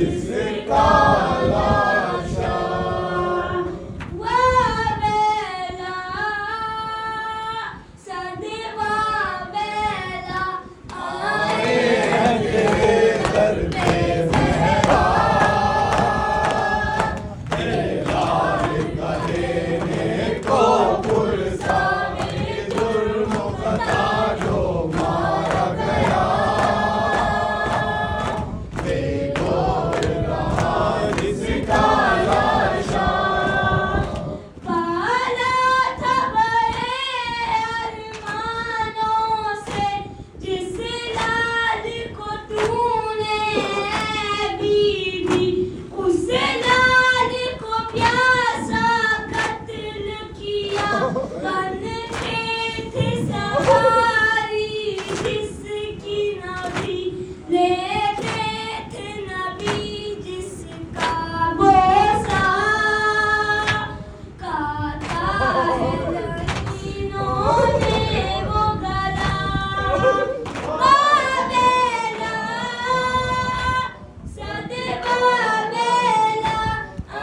जिसका लाशा वावेला सदवा वेला आए हैं तेरे दर पे ज़हरा, तेरे लाल का देने को पुरसा, जुर्म खता जो मारा गया, बेगौर रहा जिसका लाशा। पाला था बड़े अरमानों से जिस लाल को तूने बीवी, उस लाल को प्यासा कत्ल किया, बन के थे सवारी जिसकी नबी, लेते थे नबी जिसका बोसा, काटा है लकीनों ने वो गला, वावेला सदवा वेला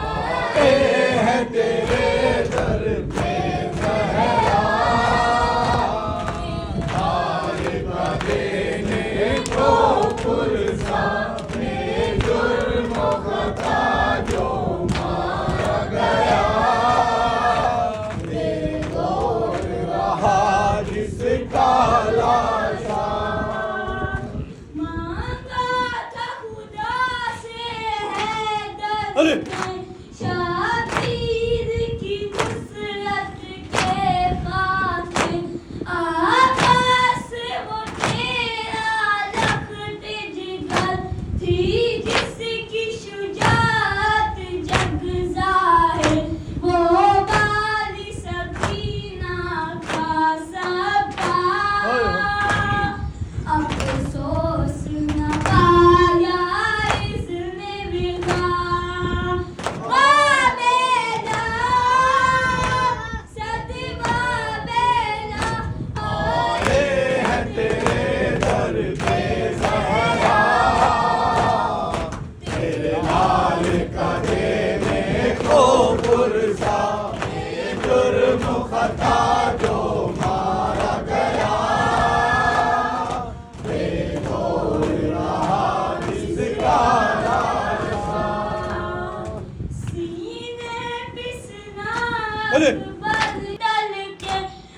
आए हैं तेरे दर पे ज़हरा, हाल का देने को पुरसा, जुर्म खता जो मारा गया, बेगौर रहा जिसका लाशा। मांगा था खुदा से है अरे! दर्द में, शाबीर की नुसरत के फाते, आकाश वो तेरा लखते जिगर थी जिसकी शुजाअत जग ज़ाहिर, वो बाली सकीना का सबा, अफसोस न पाया इसने विदा, वावेला सदवा वेला आए हैं तेरे दर पे ज़हरा, तेरे लाल का देने को पुरसा, जुर्म खता जो मारा गया, बेगौर रहा जिसका लाशा। सीने बिसना अरे! बदल के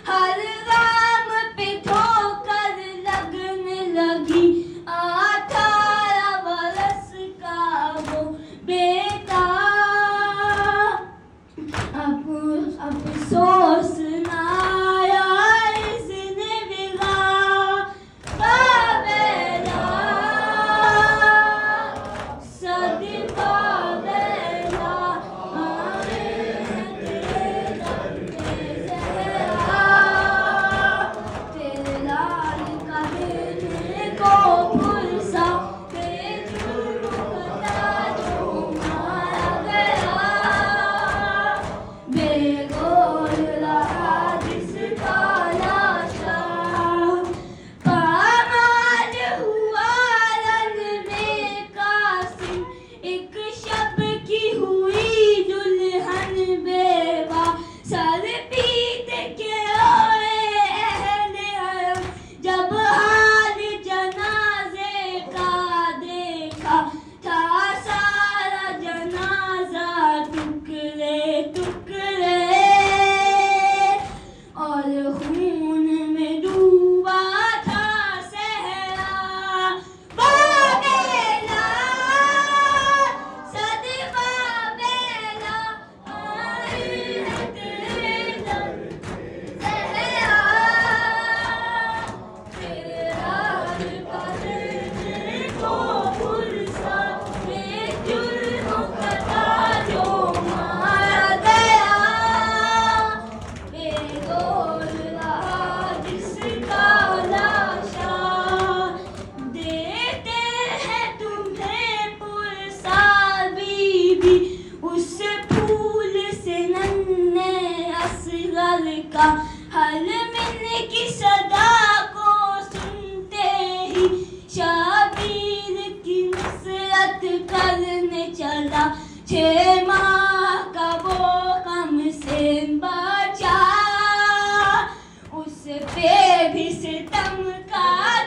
हर गाम पे ठोकर लगने लगी, 18 बरस का वो बेटा, अफसोस न आया इसने बिगा, वावेला सदवा वेला आए हैं तेरे दर पे ज़हरा, तेरे लाल का देने को पुरसा, जुर्म खता जो 6 माह का वो कम से बचा, उस पे भी सितम का